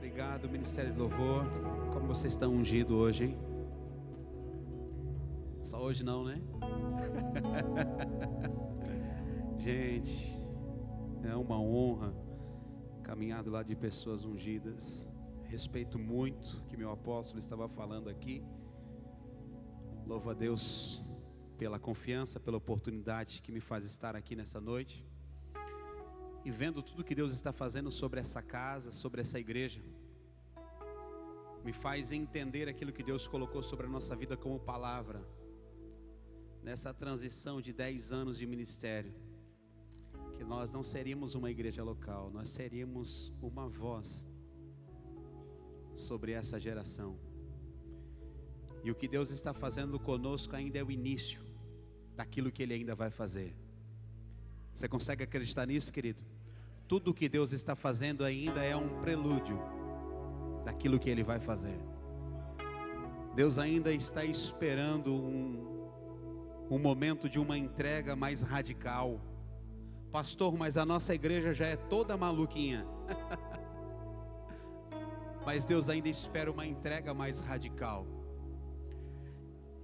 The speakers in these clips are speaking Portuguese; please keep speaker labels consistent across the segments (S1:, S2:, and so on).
S1: Obrigado, Ministério de Louvor. Como vocês estão ungidos hoje, hein? Só hoje não, né? Gente, é uma honra caminhar do lado de pessoas ungidas. Respeito muito o que meu apóstolo estava falando aqui. Louvo a Deus pela confiança, pela oportunidade que me faz estar aqui nessa noite. E vendo tudo que Deus está fazendo sobre essa casa, sobre essa igreja, me faz entender aquilo que Deus colocou sobre a nossa vida como palavra. Nessa transição de 10 anos de ministério, que nós não seríamos uma igreja local, nós seríamos uma voz sobre essa geração. E o que Deus está fazendo conosco ainda é o início daquilo que Ele ainda vai fazer. Você consegue acreditar nisso, querido? Tudo o que Deus está fazendo ainda é um prelúdio daquilo que Ele vai fazer. Deus ainda está esperando um momento de uma entrega mais radical. Pastor, mas a nossa igreja já é toda maluquinha. Mas Deus ainda espera uma entrega mais radical.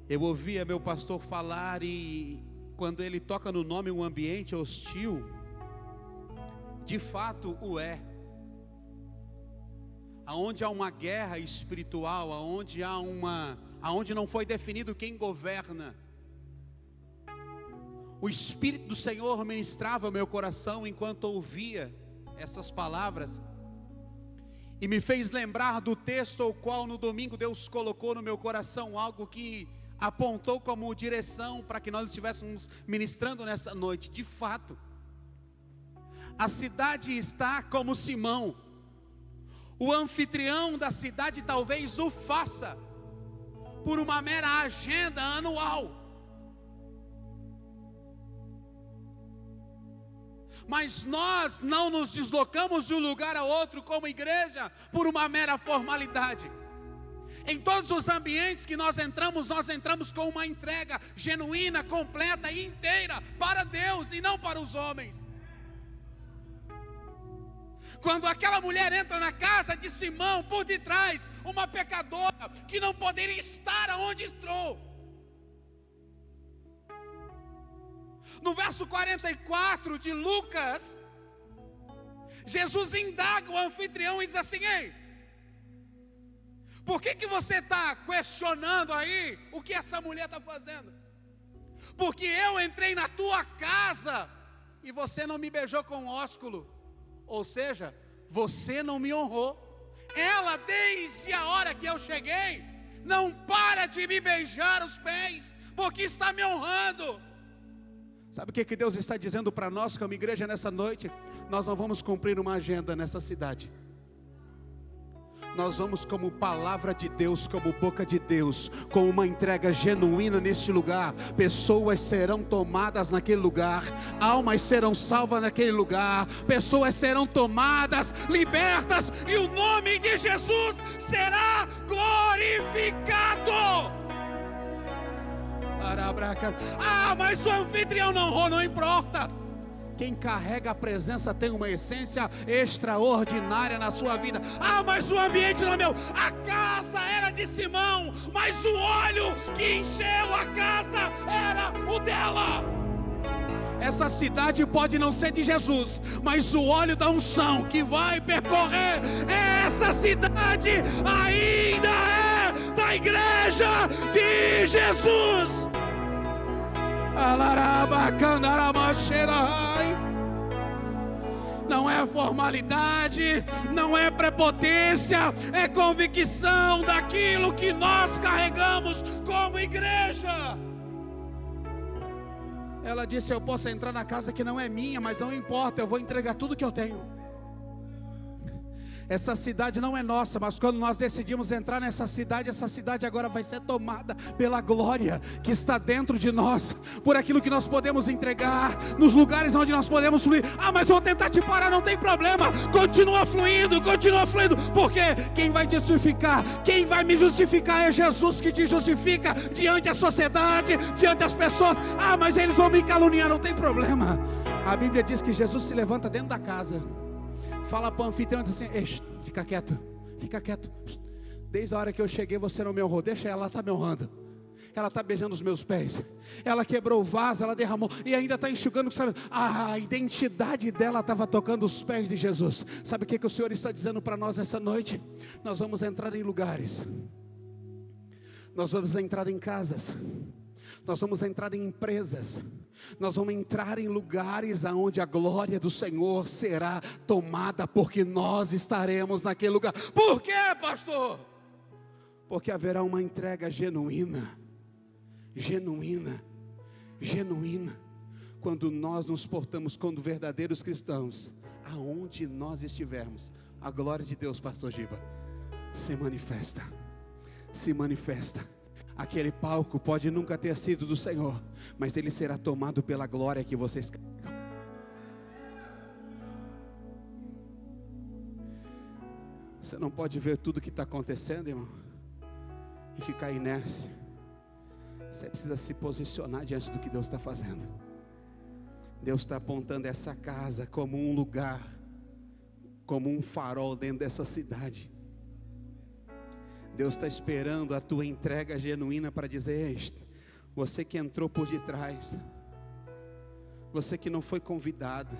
S1: Eu ouvia meu pastor falar, e quando ele toca no nome um ambiente hostil, de fato o é. Aonde há uma guerra espiritual, aonde não foi definido quem governa. O Espírito do Senhor ministrava o meu coração enquanto ouvia essas palavras, e me fez lembrar do texto ao qual no domingo Deus colocou no meu coração algo que apontou como direção para que nós estivéssemos ministrando nessa noite. De fato, a cidade está como Simão. O anfitrião da cidade talvez o faça por uma mera agenda anual. Mas nós não nos deslocamos de um lugar a outro como igreja por uma mera formalidade. Em todos os ambientes que nós entramos com uma entrega genuína, completa e inteira para Deus e não para os homens. Quando aquela mulher entra na casa de Simão, por detrás, uma pecadora que não poderia estar aonde entrou. No verso 44 de Lucas, Jesus indaga o anfitrião e diz assim: ei, por que você está questionando aí o que essa mulher está fazendo? Porque eu entrei na tua casa e você não me beijou com ósculo. Ou seja, você não me honrou. Ela, desde a hora que eu cheguei, não para de me beijar os pés, porque está me honrando. Sabe o que Deus está dizendo para nós como igreja nessa noite? Nós não vamos cumprir uma agenda nessa cidade. Nós vamos como palavra de Deus, como boca de Deus, com uma entrega genuína neste lugar. Pessoas serão tomadas naquele lugar, almas serão salvas naquele lugar, pessoas serão tomadas, libertas, e o nome de Jesus será glorificado. Ah, mas o anfitrião não honrou, não importa. Quem carrega a presença tem uma essência extraordinária na sua vida. Ah, mas o ambiente não é meu. A casa era de Simão, mas o óleo que encheu a casa era o dela. Essa cidade pode não ser de Jesus, mas o óleo da unção que vai percorrer essa cidade ainda é da igreja de Jesus. Não é formalidade, não é prepotência, é convicção daquilo que nós carregamos como igreja. Ela disse: eu posso entrar na casa que não é minha, mas não importa, eu vou entregar tudo que eu tenho. Essa cidade não é nossa, mas quando nós decidimos entrar nessa cidade, essa cidade agora vai ser tomada pela glória que está dentro de nós, por aquilo que nós podemos entregar, nos lugares onde nós podemos fluir. Ah, mas vou tentar te parar, não tem problema, continua fluindo, porque quem vai te justificar, quem vai me justificar é Jesus que te justifica diante da sociedade, diante das pessoas. Ah, mas eles vão me caluniar, não tem problema. A Bíblia diz que Jesus se levanta dentro da casa, fala para o anfitrião e diz assim: fica quieto, Fica quieto. Desde a hora que eu cheguei você não me honrou. Deixa ela está me honrando. Ela está beijando os meus pés. Ela quebrou o vaso, ela derramou e ainda está enxugando. Sabe? A identidade dela estava tocando os pés de Jesus. Sabe o que o Senhor está dizendo para nós essa noite? Nós vamos entrar em lugares. Nós vamos entrar em casas. Nós vamos entrar em empresas. Nós vamos entrar em lugares aonde a glória do Senhor será tomada, porque nós estaremos naquele lugar. Por quê, pastor? Porque haverá uma entrega genuína. Genuína. Genuína. Quando nós nos portamos como verdadeiros cristãos, aonde nós estivermos, a glória de Deus, pastor Giba, se manifesta. Se manifesta. Aquele palco pode nunca ter sido do Senhor, mas ele será tomado pela glória que vocês carregam. Você não pode ver tudo que está acontecendo, irmão, e ficar inércia. Você precisa se posicionar diante do que Deus está fazendo. Deus está apontando essa casa como um lugar, como um farol dentro dessa cidade. Deus está esperando a tua entrega genuína para dizer: você que entrou por detrás, você que não foi convidado,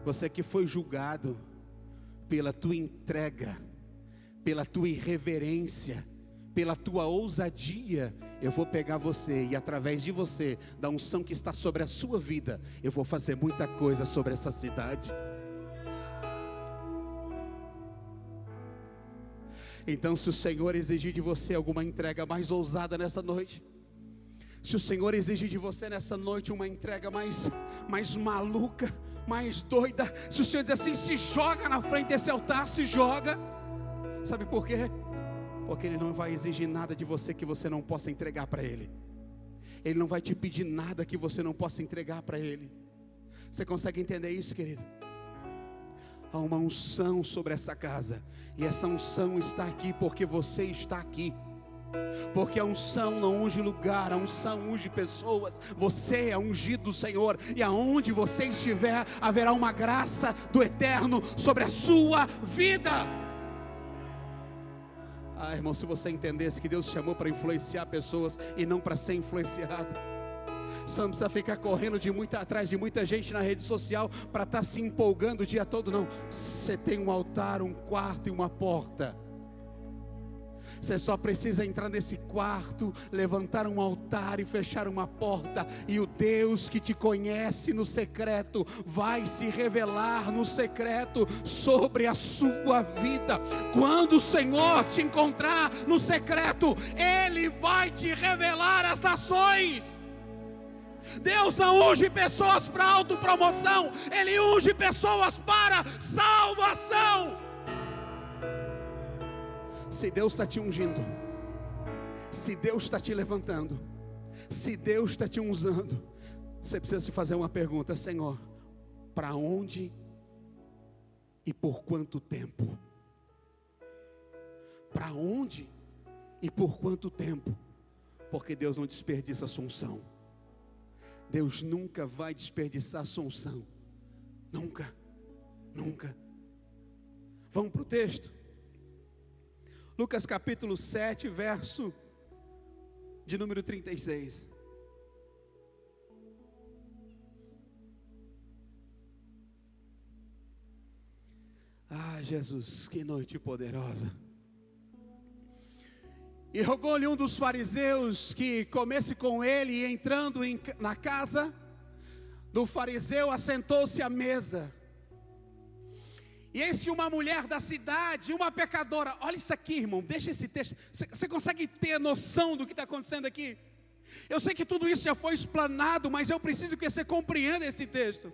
S1: você que foi julgado pela tua entrega, pela tua irreverência, pela tua ousadia, eu vou pegar você e através de você, da unção que está sobre a sua vida, eu vou fazer muita coisa sobre essa cidade. Então, se o Senhor exigir de você alguma entrega mais ousada nessa noite, se o Senhor exigir de você nessa noite uma entrega mais maluca, mais doida, se o Senhor dizer assim: se joga na frente desse altar, se joga. Sabe por quê? Porque Ele não vai exigir nada de você que você não possa entregar para Ele. Ele não vai te pedir nada que você não possa entregar para Ele. Você consegue entender isso, querido? Há uma unção sobre essa casa, e essa unção está aqui porque você está aqui. Porque a unção não unge lugar, a unção unge pessoas. Você é ungido do Senhor, e aonde você estiver, haverá uma graça do Eterno sobre a sua vida. Irmão, se você entendesse que Deus te chamou para influenciar pessoas e não para ser influenciado, você não precisa ficar correndo atrás de muita gente na rede social para estar se empolgando o dia todo, não. Você tem um altar, um quarto e uma porta. Você só precisa entrar nesse quarto, levantar um altar e fechar uma porta, e o Deus que te conhece no secreto vai se revelar no secreto sobre a sua vida. Quando o Senhor te encontrar no secreto, Ele vai te revelar às nações. Deus não unge pessoas para autopromoção, Ele unge pessoas para salvação. Se Deus está te ungindo, se Deus está te levantando, se Deus está te usando, você precisa se fazer uma pergunta: Senhor, para onde e por quanto tempo? Para onde e por quanto tempo? Porque Deus não desperdiça a sua unção. Deus nunca vai desperdiçar a sua unção. Nunca, nunca. Vamos para o texto. Lucas capítulo 7, verso de número 36. Jesus, que noite poderosa. E rogou-lhe um dos fariseus que comesse com ele, e entrando na casa do fariseu, assentou-se à mesa. E eis que uma mulher da cidade, uma pecadora, olha isso aqui, irmão, deixa esse texto, você consegue ter noção do que está acontecendo aqui? Eu sei que tudo isso já foi explanado, mas eu preciso que você compreenda esse texto.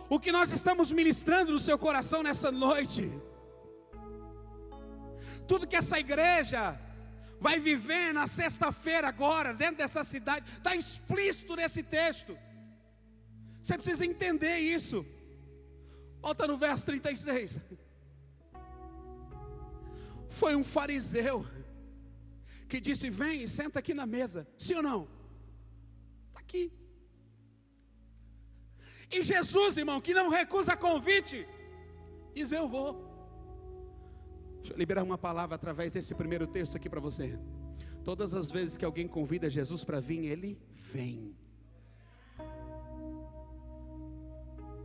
S1: O que nós estamos ministrando no seu coração nessa noite, tudo que essa igreja vai viver na sexta-feira agora, dentro dessa cidade, está explícito nesse texto. Você precisa entender isso. Volta no verso 36. Foi um fariseu que disse: vem e senta aqui na mesa. Sim ou não? Está aqui. E Jesus, irmão, que não recusa convite, diz: eu vou. Deixa eu liberar uma palavra através desse primeiro texto aqui para você. Todas as vezes que alguém convida Jesus para vir, ele vem.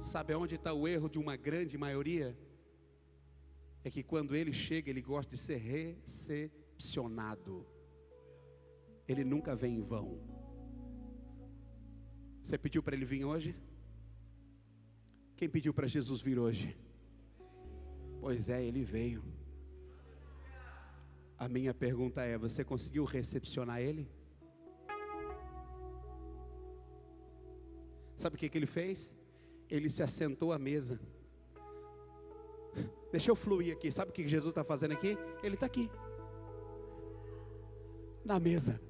S1: Sabe onde está o erro de uma grande maioria? É que quando ele chega, ele gosta de ser recepcionado. Ele nunca vem em vão. Você pediu para ele vir hoje? Quem pediu para Jesus vir hoje? Pois é, ele veio. A minha pergunta é: você conseguiu recepcionar ele? Sabe o que ele fez? Ele se assentou à mesa. Deixa eu fluir aqui. Sabe o que Jesus está fazendo aqui? Ele está aqui, na mesa.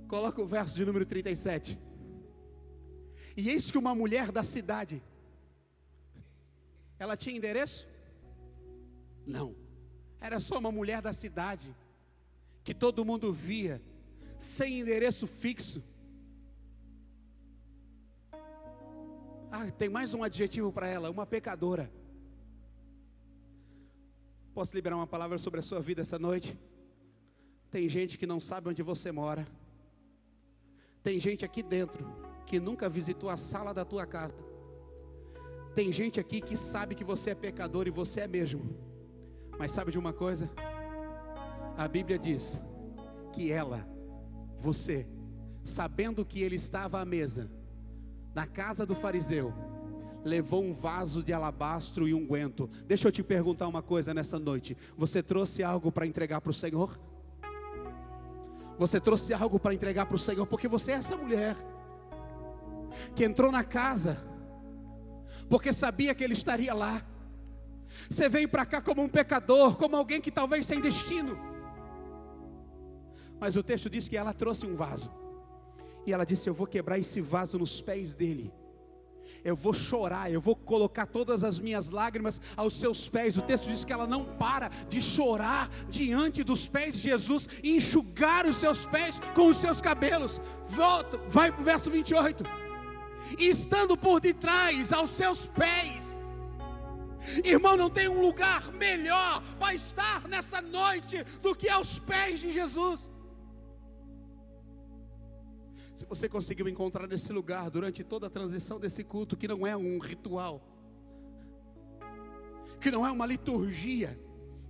S1: Coloca o verso de número 37. E eis que uma mulher da cidade, ela tinha endereço? Não, era só uma mulher da cidade, que todo mundo via, sem endereço fixo. Tem mais um adjetivo para ela: uma pecadora. Posso liberar uma palavra sobre a sua vida essa noite? Tem gente que não sabe onde você mora. Tem gente aqui dentro que nunca visitou a sala da tua casa. Tem gente aqui que sabe que você é pecador, e você é mesmo. Mas sabe de uma coisa? A Bíblia diz que você, sabendo que ele estava à mesa, na casa do fariseu, levou um vaso de alabastro e unguento. Deixa eu te perguntar uma coisa nessa noite: você trouxe algo para entregar para o Senhor? Você trouxe algo para entregar para o Senhor? Porque você é essa mulher que entrou na casa porque sabia que ele estaria lá. Você veio para cá como um pecador, como alguém que talvez sem destino. Mas o texto diz que ela trouxe um vaso, e ela disse: eu vou quebrar esse vaso nos pés dele. Eu vou chorar, eu vou colocar todas as minhas lágrimas aos seus pés. O texto diz que ela não para de chorar diante dos pés de Jesus, e enxugar os seus pés com os seus cabelos. Volta, vai para o verso 28. E estando por detrás aos seus pés. Irmão, não tem um lugar melhor para estar nessa noite do que aos pés de Jesus. Se você conseguiu encontrar nesse lugar durante toda a transição desse culto, que não é um ritual, que não é uma liturgia,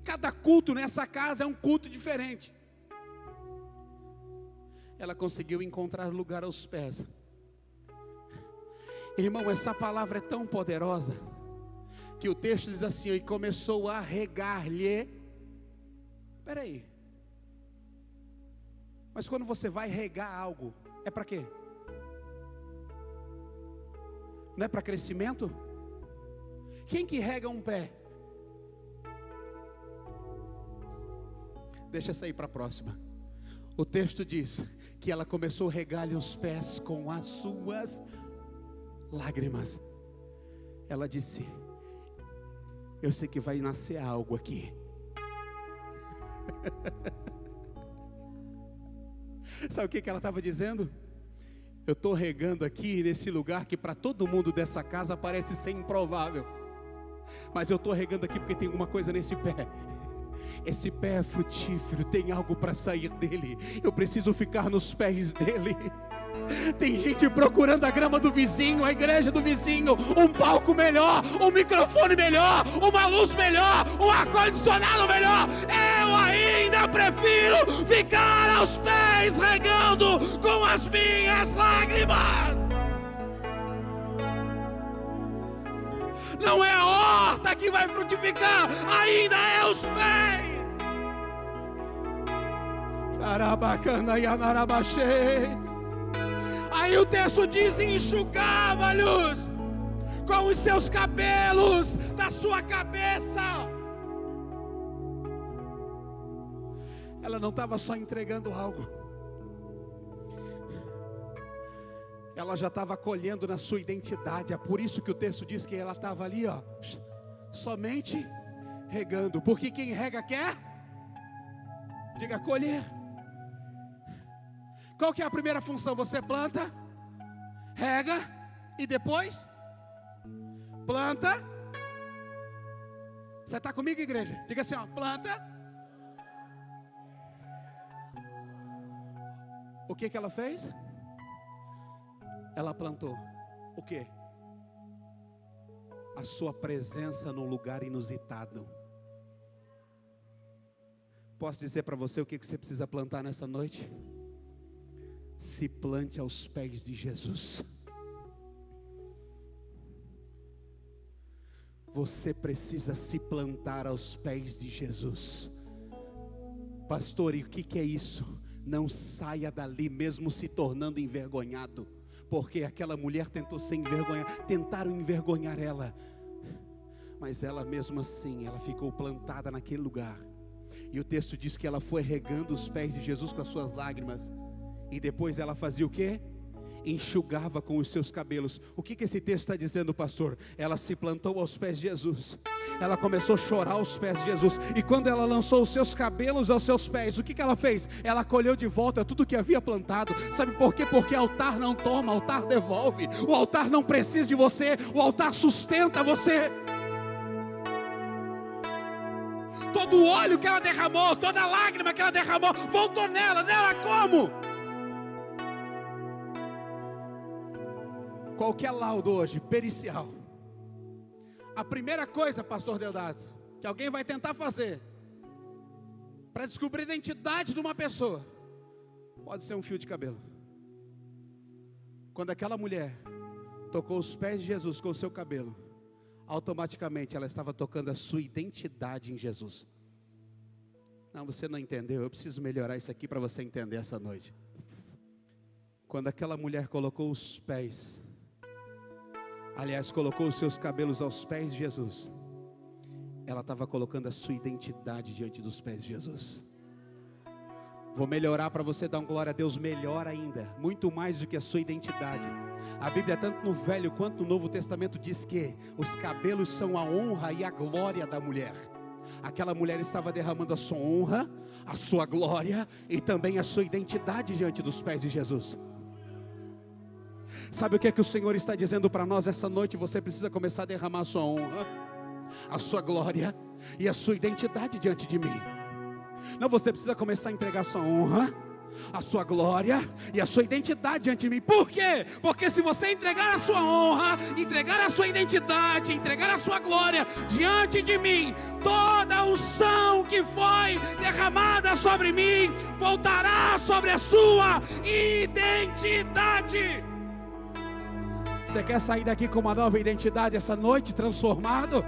S1: cada culto nessa casa é um culto diferente. Ela conseguiu encontrar lugar aos pés. Irmão, essa palavra é tão poderosa, que o texto diz assim: e começou a regar-lhe. Espera aí, mas quando você vai regar algo, é para quê? Não é para crescimento? Quem que rega um pé? Deixa essa aí para a próxima. O texto diz que ela começou a regar-lhe os pés com as suas lágrimas. Ela disse: eu sei que vai nascer algo aqui. Sabe o que ela estava dizendo? Eu estou regando aqui nesse lugar que para todo mundo dessa casa parece ser improvável, mas eu estou regando aqui porque tem alguma coisa nesse pé. Esse pé é frutífero, tem algo para sair dele. Eu preciso ficar nos pés dele. Tem gente procurando a grama do vizinho, a igreja do vizinho, um palco melhor, um microfone melhor, uma luz melhor, um ar-condicionado melhor. Eu ainda prefiro ficar aos pés regando com as minhas lágrimas. Não é a horta que vai frutificar, ainda é os pés. Aí o texto diz: enxugava-lhes com os seus cabelos da sua cabeça. Ela não estava só entregando algo, ela já estava colhendo na sua identidade. É por isso que o texto diz que ela estava ali, somente regando, porque quem rega quer, diga, colher. Qual que é a primeira função? Você planta, rega e depois planta Você está comigo, igreja? Diga assim, ó, planta. O que ela fez? Ela plantou. O quê? A sua presença num lugar inusitado. Posso dizer para você o que você precisa plantar nessa noite? Se plante aos pés de Jesus. Você precisa se plantar aos pés de Jesus. Pastor, e o que é isso? Não saia dali mesmo se tornando envergonhado, porque aquela mulher tentou se envergonhar, tentaram envergonhar ela, mas ela mesmo assim, ela ficou plantada naquele lugar. E o texto diz que ela foi regando os pés de Jesus com as suas lágrimas, e depois ela fazia o quê? Enxugava com os seus cabelos. O que esse texto está dizendo, pastor? Ela se plantou aos pés de Jesus, ela começou a chorar aos pés de Jesus, e quando ela lançou os seus cabelos aos seus pés, o que ela fez? Ela colheu de volta tudo que havia plantado. Sabe por quê? Porque altar não toma, altar devolve. O altar não precisa de você, o altar sustenta você. Todo o óleo que ela derramou, toda a lágrima que ela derramou, voltou nela como? Qualquer laudo hoje, pericial, a primeira coisa, pastor Deodato, que alguém vai tentar fazer para descobrir a identidade de uma pessoa, pode ser um fio de cabelo. Quando aquela mulher tocou os pés de Jesus com o seu cabelo, automaticamente ela estava tocando a sua identidade em Jesus. Não, você não entendeu, eu preciso melhorar isso aqui para você entender essa noite. Quando aquela mulher colocou os pés, colocou os seus cabelos aos pés de Jesus, ela estava colocando a sua identidade diante dos pés de Jesus. Vou melhorar para você dar um glória a Deus, melhor ainda, muito mais do que a sua identidade. A Bíblia, tanto no Velho quanto no Novo Testamento, diz que os cabelos são a honra e a glória da mulher. Aquela mulher estava derramando a sua honra, a sua glória e também a sua identidade diante dos pés de Jesus. Sabe o que é que o Senhor está dizendo para nós essa noite? Você precisa começar a derramar a sua honra, a sua glória e a sua identidade diante de mim. Não, você precisa começar a entregar a sua honra, a sua glória e a sua identidade diante de mim. Por quê? Porque se você entregar a sua honra, entregar a sua identidade, entregar a sua glória diante de mim, toda a unção que foi derramada sobre mim voltará sobre a sua identidade. Você quer sair daqui com uma nova identidade essa noite, transformado?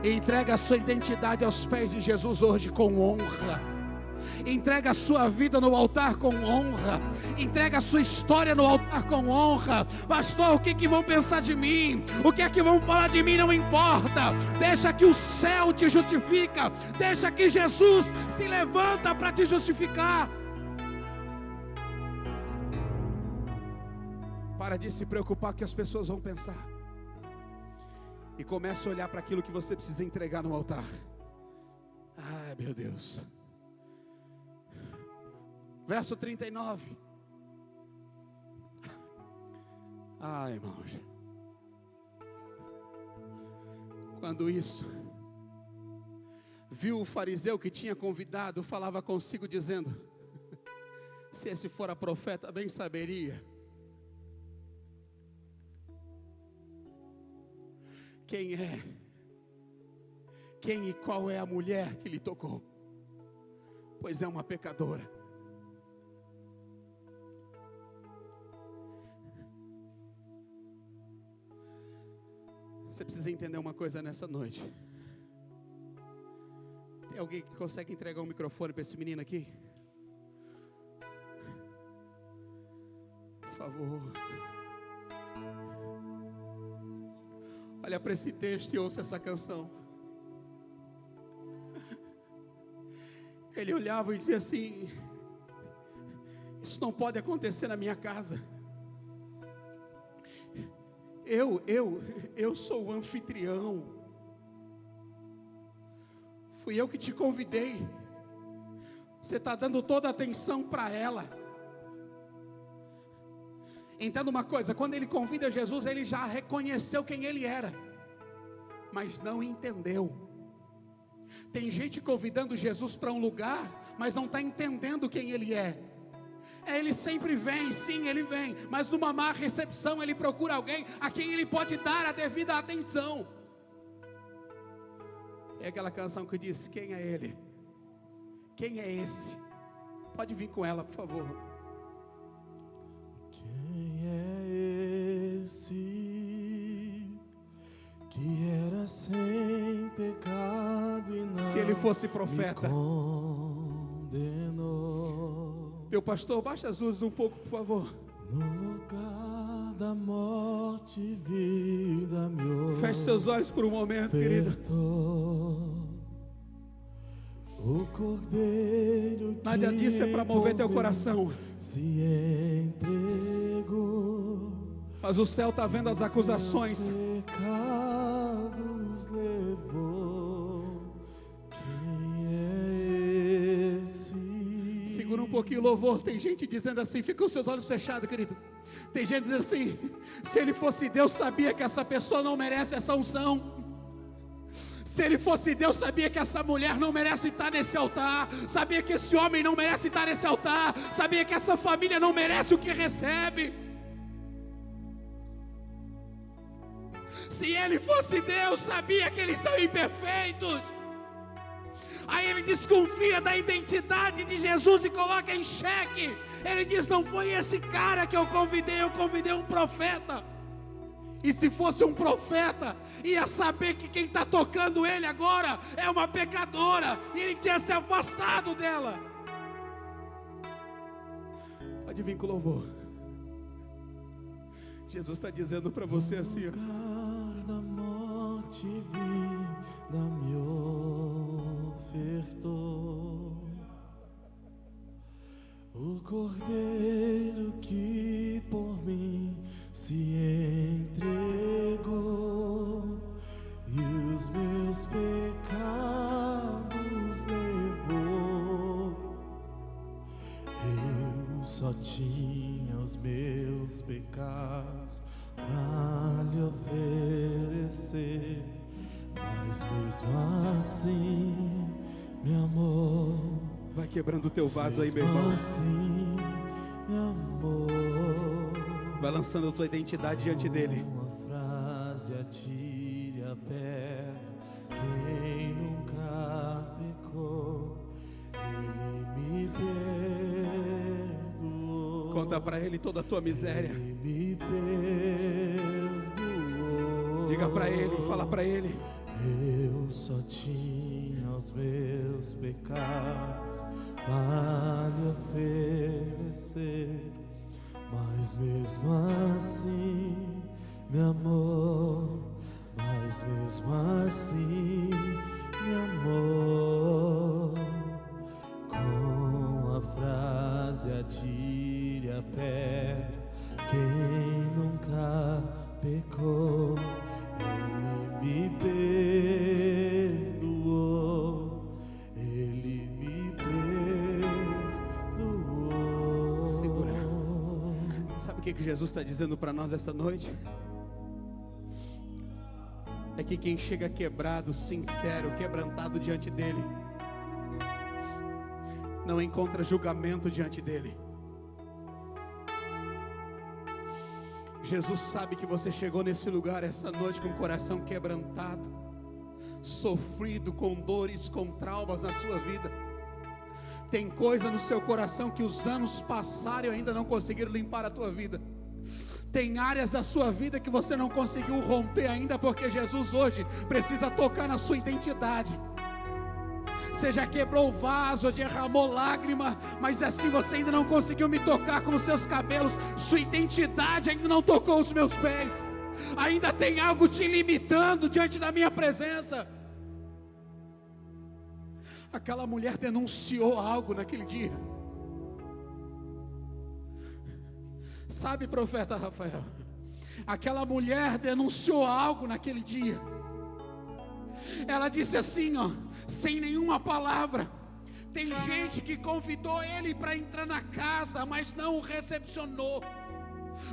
S1: Entrega a sua identidade aos pés de Jesus hoje com honra. Entrega a sua vida no altar com honra. Entrega a sua história no altar com honra. Pastor, o que vão pensar de mim? O que é que vão falar de mim? Não importa. Deixa que o céu te justifica. Deixa que Jesus se levanta para te justificar. Para de se preocupar com o que as pessoas vão pensar. E comece a olhar para aquilo que você precisa entregar no altar. Ai, meu Deus. Verso 39. Ai, irmãos. Quando isso, viu o fariseu que tinha convidado, falava consigo dizendo: se esse fora profeta, bem saberia quem e qual é a mulher que lhe tocou, pois é uma pecadora. Você precisa entender uma coisa nessa noite. Tem alguém que consegue entregar um microfone para esse menino aqui? Por favor. Olha para esse texto e ouça essa canção. Ele olhava e dizia assim: isso não pode acontecer na minha casa. Eu sou o anfitrião. Fui eu que te convidei. Você está dando toda a atenção para ela. Entenda uma coisa, quando ele convida Jesus, ele já reconheceu quem ele era, mas não entendeu Tem gente convidando Jesus para um lugar, mas não está entendendo quem Ele é. Ele sempre vem, sim, Ele vem, mas numa má recepção Ele procura alguém a quem Ele pode dar a devida atenção. É aquela canção que diz: quem é Ele? Quem é esse? Pode vir com ela, por favor.
S2: Quem é esse que era sem pecado e não
S1: Se ele fosse profeta.
S2: me condenou?
S1: Meu pastor, baixa as luzes um pouco, por favor.
S2: No lugar da morte, vida me
S1: Feche seus olhos por um momento, querido.
S2: O cordeiro que
S1: Nada disso é para mover teu coração,
S2: se entregou,
S1: mas o céu está vendo as acusações.
S2: Pecados levou. Quem é esse?
S1: Segura um pouquinho o louvor. Tem gente dizendo assim, fica com os seus olhos fechados, querido. Tem gente dizendo assim: se ele fosse Deus, sabia que essa pessoa não merece essa unção. Se ele fosse Deus, sabia que essa mulher não merece estar nesse altar, sabia que esse homem não merece estar nesse altar, sabia que essa família não merece o que recebe. Se ele fosse Deus, sabia que eles são imperfeitos. Aí ele desconfia da identidade de Jesus e coloca em xeque. Ele diz: não foi esse cara que eu convidei um profeta. E se fosse um profeta, ia saber que quem está tocando ele agora é uma pecadora, e ele tinha se afastado dela. Pode vir com o louvor. Jesus está dizendo para você assim: ó,
S2: no lugar da morte, vida me ofertou. O cordeiro que por mim se entregou e os meus pecados levou. Eu só tinha os meus pecados pra lhe oferecer, mas mesmo assim me amou.
S1: vai quebrando o teu vaso aí, meu irmão.
S2: Assim me amou.
S1: Vai lançando a tua identidade diante dele.
S2: Uma frase, atire a pedra. Quem nunca pecou, ele me perdoou.
S1: Conta para ele toda a tua miséria.
S2: Ele me perdoou.
S1: Diga para ele, fala para ele:
S2: eu só tinha os meus pecados para lhe oferecer, mas mesmo assim me amou, mas mesmo assim me amou. Com a frase atire a pedra, quem nunca pecou, ele me perdoou, ele me perdoou.
S1: Segura. Sabe o que Jesus está dizendo para nós essa noite? É que quem chega quebrado, sincero, quebrantado diante dele, não encontra julgamento diante dele. Jesus sabe que você chegou nesse lugar essa noite com o coração quebrantado, sofrido, com dores, com traumas na sua vida. Tem coisa no seu coração que os anos passaram e ainda não conseguiram limpar a tua vida. Tem áreas da sua vida que você não conseguiu romper ainda, porque Jesus hoje precisa tocar na sua identidade. Você já quebrou o vaso, derramou lágrima, mas assim você ainda não conseguiu me tocar com os seus cabelos. Sua identidade ainda não tocou os meus pés. Ainda tem algo te limitando diante da minha presença. Aquela mulher denunciou algo naquele dia. Sabe, profeta Rafael, aquela mulher denunciou algo naquele dia. Ela disse assim, ó, sem nenhuma palavra: tem gente que convidou ele para entrar na casa, mas não o recepcionou.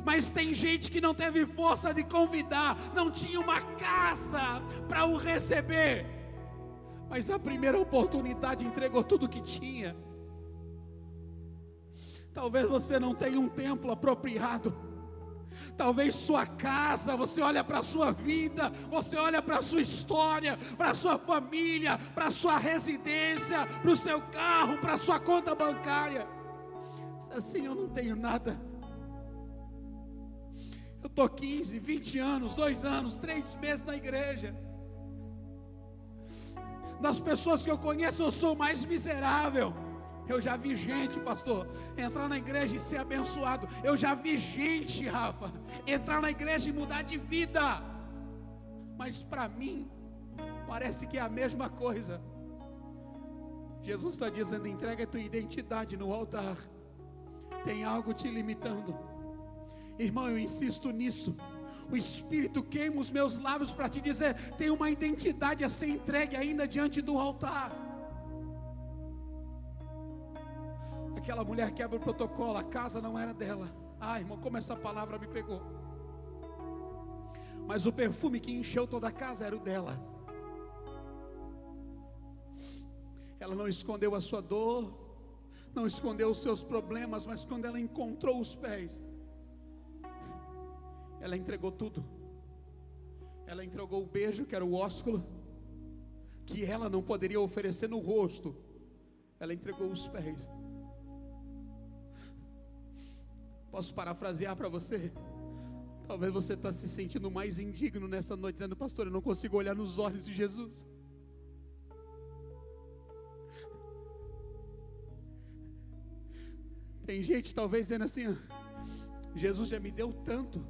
S1: Mas tem gente que não teve força de convidar, não tinha uma casa para o receber. mas a primeira oportunidade entregou tudo o que tinha. Talvez você não tenha um templo apropriado. Talvez sua casa, você olha para a sua vida, você olha para a sua história, para a sua família, para a sua residência, para o seu carro, para a sua conta bancária. Assim, eu não tenho nada. Eu estou 15, 20 anos, 2 anos, 3 meses na igreja. Das pessoas que eu conheço, eu sou o mais miserável. Eu já vi gente, pastor, entrar na igreja e ser abençoado. Eu já vi gente, Rafa, entrar na igreja e mudar de vida. Mas para mim, parece que é a mesma coisa. Jesus está dizendo: entrega a tua identidade no altar. Tem algo te limitando. Irmão, eu insisto nisso. O Espírito queima os meus lábios para te dizer: tem uma identidade a ser entregue ainda diante do altar. Aquela mulher quebra o protocolo, a casa não era dela. Irmão, como essa palavra me pegou. Mas o perfume que encheu toda a casa era o dela. Ela não escondeu a sua dor, não escondeu os seus problemas, mas quando ela encontrou os pés, ela entregou tudo. Ela entregou o beijo, que era o ósculo, que ela não poderia oferecer no rosto. Ela entregou os pés. Posso parafrasear para você? Talvez você está se sentindo mais indigno nessa noite, dizendo: pastor, eu não consigo olhar nos olhos de Jesus. Tem gente talvez dizendo assim: Jesus já me deu tanto,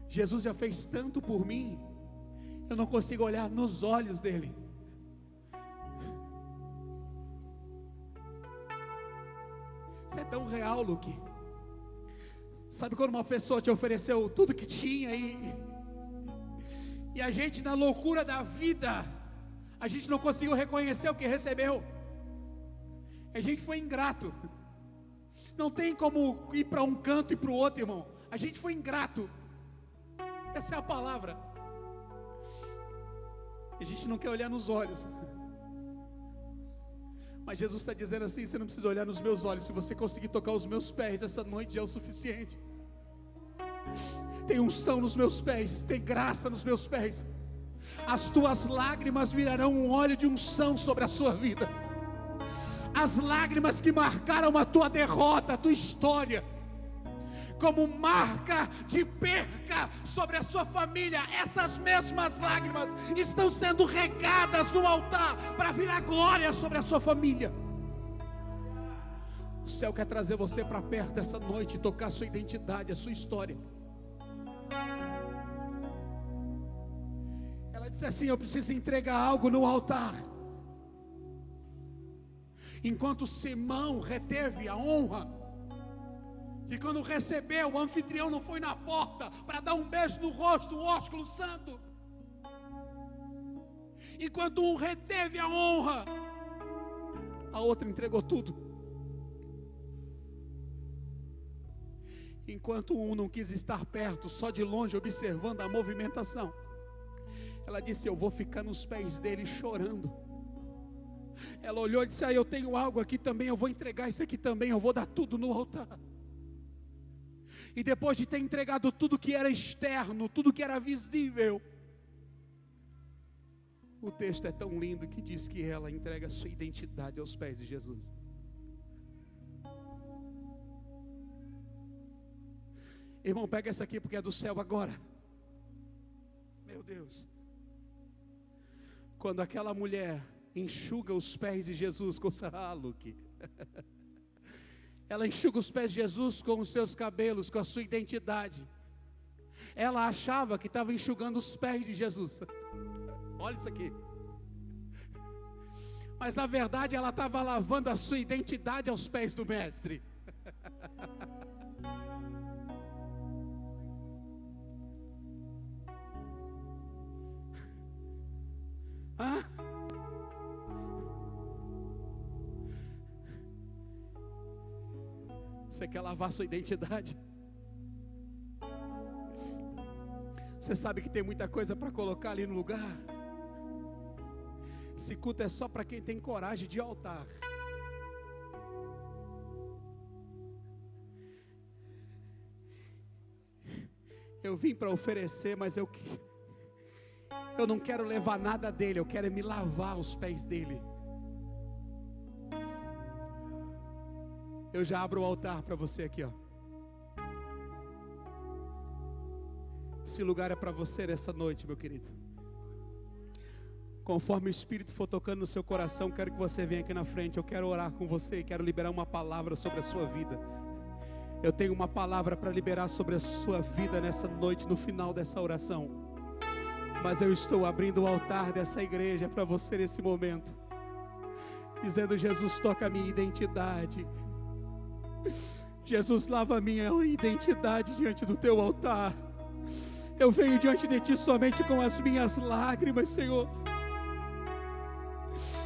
S1: Jesus já fez tanto por mim, eu não consigo olhar nos olhos dele. Isso é tão real, Luque. Sabe quando uma pessoa te ofereceu tudo que tinha e a gente, na loucura da vida, a gente não conseguiu reconhecer o que recebeu. A gente foi ingrato. Não tem como ir para um canto e para o outro, irmão. A gente foi ingrato. Essa é a palavra. A gente não quer olhar nos olhos. Mas Jesus está dizendo assim: você não precisa olhar nos meus olhos. Se você conseguir tocar os meus pés essa noite, já é o suficiente. Tem unção nos meus pés, tem graça nos meus pés. As tuas lágrimas virarão um óleo de unção sobre a sua vida. As lágrimas que marcaram a tua derrota, a tua história, como marca de perca sobre a sua família, essas mesmas lágrimas estão sendo regadas no altar para virar glória sobre a sua família. O céu quer trazer você para perto essa noite, tocar a sua identidade, a sua história. Ela disse assim: eu preciso entregar algo no altar. Enquanto Simão reteve a honra, que quando recebeu, o anfitrião não foi na porta para dar um beijo no rosto, o ósculo santo. Enquanto um reteve a honra, a outra entregou tudo. Enquanto um não quis estar perto, só de longe observando a movimentação, ela disse: eu vou ficar nos pés dele chorando. Ela olhou e disse: eu tenho algo aqui também, eu vou entregar isso aqui também, eu vou dar tudo no altar. E depois de ter entregado tudo que era externo, tudo que era visível, o texto é tão lindo que diz que ela entrega a sua identidade aos pés de Jesus. Irmão, pega essa aqui porque é do céu agora. Meu Deus. Quando aquela mulher enxuga os pés de Jesus com Luke. Ela enxuga os pés de Jesus com os seus cabelos, com a sua identidade. Ela achava que estava enxugando os pés de Jesus. Olha isso aqui. Mas na verdade ela estava lavando a sua identidade aos pés do Mestre. Você quer lavar a sua identidade? Você sabe que tem muita coisa para colocar ali no lugar. Esse culto é só para quem tem coragem de altar. Eu vim para oferecer, mas eu não quero levar nada dele, eu quero me lavar aos pés dele. Eu já abro o altar para você aqui, ó. Esse lugar é para você nessa noite, meu querido. Conforme o Espírito for tocando no seu coração, quero que você venha aqui na frente. Eu quero orar com você e quero liberar uma palavra sobre a sua vida. Eu tenho uma palavra para liberar sobre a sua vida nessa noite, no final dessa oração. Mas eu estou abrindo o altar dessa igreja para você nesse momento, dizendo: Jesus, toca a minha identidade. Jesus, lava a minha identidade diante do teu altar. Eu venho diante de ti somente com as minhas lágrimas, Senhor.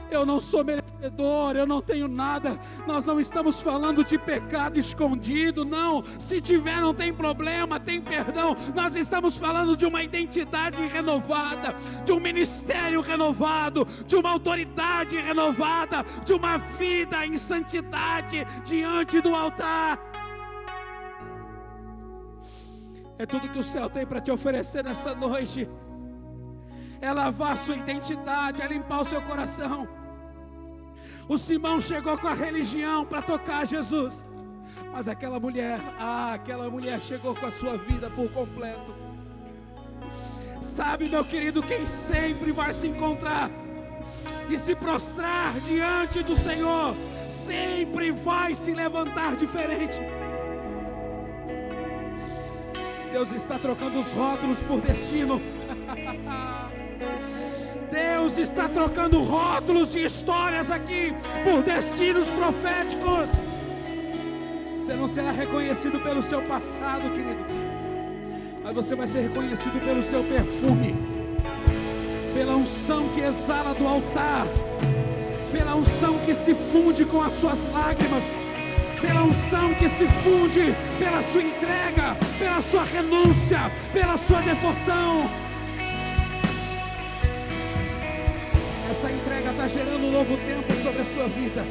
S1: Eu não sou merecedor, eu não tenho nada. Nós não estamos falando de pecado escondido, não. Se tiver, não tem problema, tem perdão. Nós estamos falando de uma identidade renovada, de um ministério renovado, de uma autoridade renovada, de uma vida em santidade diante do altar. É tudo que o céu tem para te oferecer nessa noite. É lavar a sua identidade, é limpar o seu coração. O Simão chegou com a religião para tocar Jesus, mas aquela mulher chegou com a sua vida por completo. Sabe, meu querido, quem sempre vai se encontrar e se prostrar diante do Senhor, sempre vai se levantar diferente. Deus está trocando os rótulos por destino. Deus está trocando rótulos de histórias aqui por destinos proféticos. Você não será reconhecido pelo seu passado, querido, mas você vai ser reconhecido pelo seu perfume, pela unção que exala do altar, pela unção que se funde com as suas lágrimas, pela unção que se funde pela sua entrega, pela sua renúncia, pela sua devoção. Essa entrega está gerando um novo tempo sobre a sua vida.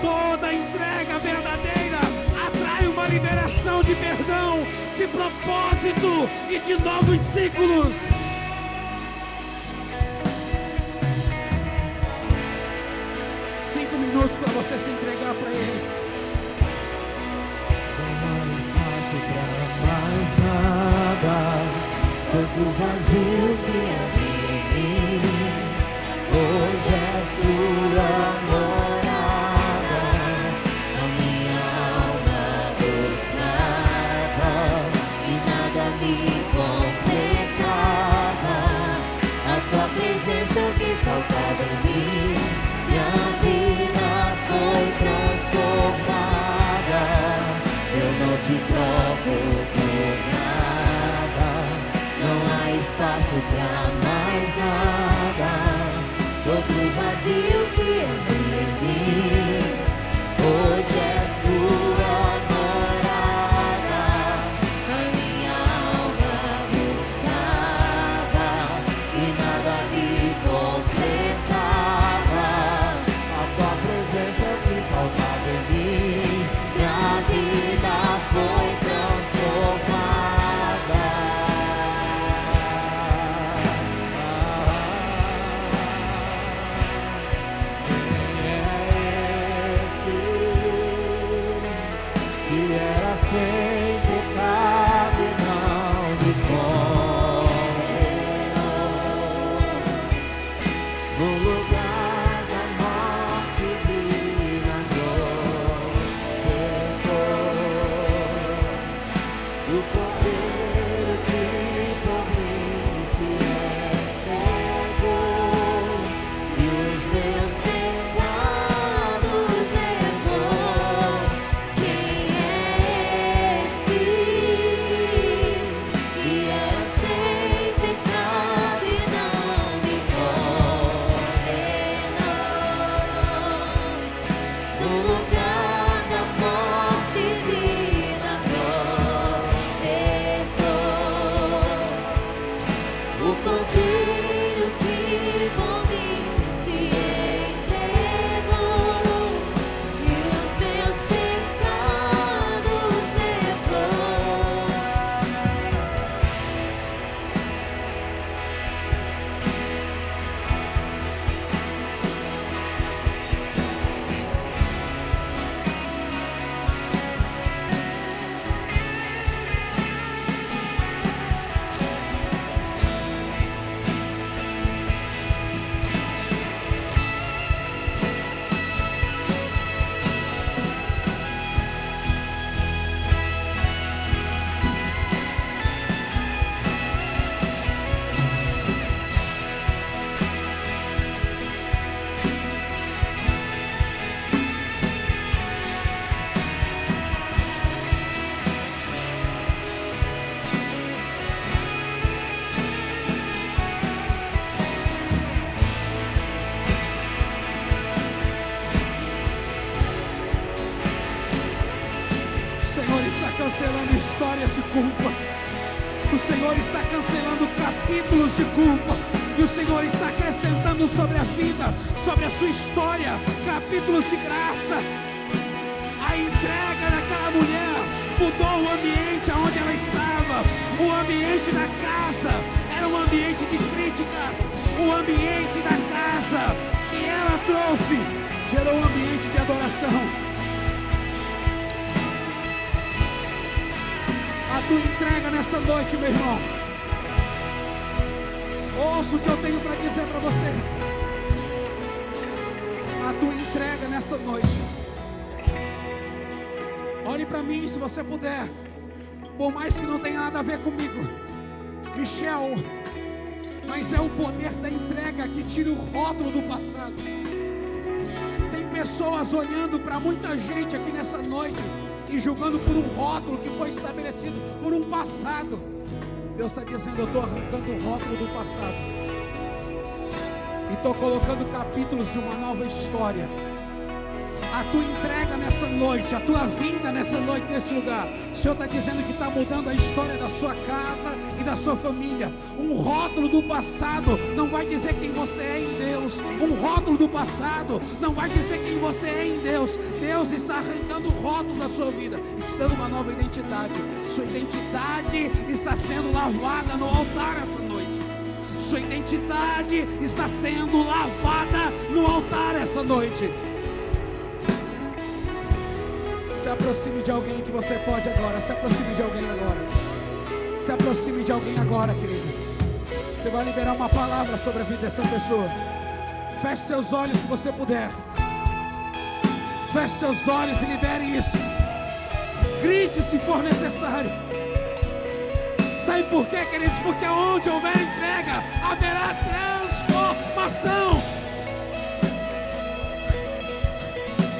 S1: Toda entrega verdadeira atrai uma liberação de perdão, de propósito e de novos ciclos. Minutos para você se entregar para Ele.
S2: Não há espaço para mais nada. Todo vazio que havia em mim, hoje é sua morada. A minha alma buscava e nada me completava. A tua presença é o que faltava em mim. Minha vida foi transformada. Eu não te troco por nada. Não há espaço pra mais nada. Todo vazio que havia em mim, hoje é sua morada. A minha alma buscava e nada me completava. Faltava em mim, minha vida foi transformada.
S1: culpa. O Senhor está cancelando capítulos de culpa. E o Senhor está acrescentando sobre a vida, sobre a sua história, capítulos de graça. A entrega daquela mulher mudou o ambiente onde ela estava. O ambiente da casa era um ambiente de críticas. O ambiente da casa que ela trouxe gerou um ambiente de adoração. A tua entrega nessa noite, meu irmão. Ouça o que eu tenho para dizer para você. A tua entrega nessa noite. Olhe para mim se você puder. Por mais que não tenha nada a ver comigo, Michel, mas é o poder da entrega que tira o rótulo do passado. Tem pessoas olhando para muita gente aqui nessa noite e julgando por um rótulo que foi estabelecido por um passado. Deus está dizendo: eu estou arrancando o rótulo do passado e estou colocando capítulos de uma nova história. A tua entrega nessa noite, a tua vinda nessa noite, nesse lugar, o Senhor está dizendo que está mudando a história da sua casa e da sua família. Um rótulo do passado não vai dizer quem você é em Deus. Um rótulo do passado não vai dizer quem você é em Deus. Deus está arrancando o rótulo da sua vida e te dando uma nova identidade. Sua identidade está sendo lavada no altar essa noite. Sua identidade está sendo lavada no altar essa noite. Se aproxime de alguém que você pode agora. Se aproxime de alguém agora. Se aproxime de alguém agora, querido. Você vai liberar uma palavra sobre a vida dessa pessoa. Feche seus olhos se você puder. Feche seus olhos e libere isso. Grite se for necessário. Sabe por quê, queridos? Porque onde houver entrega, haverá transformação.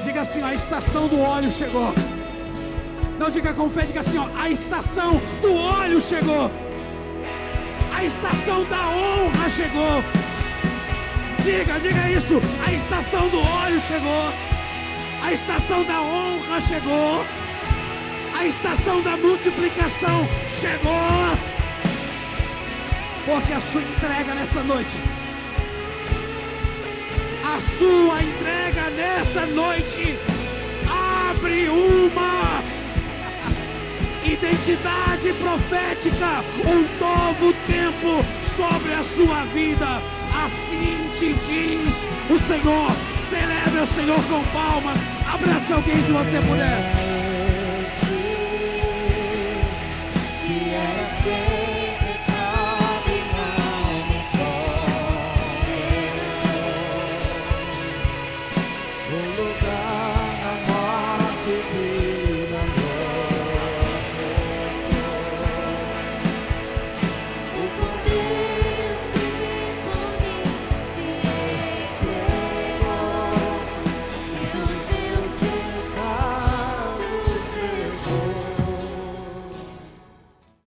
S1: Diga assim: a estação do óleo chegou. Não diga com fé, diga assim: ó, a estação do óleo chegou. A estação da honra chegou. Diga isso. A estação do óleo chegou. A estação da honra chegou. A estação da multiplicação chegou. Porque a sua entrega nessa noite, a sua entrega nessa noite abre uma identidade profética, um novo tempo sobre a sua vida. Assim te diz o Senhor. Celebre o Senhor com palmas. Abrace alguém se você puder.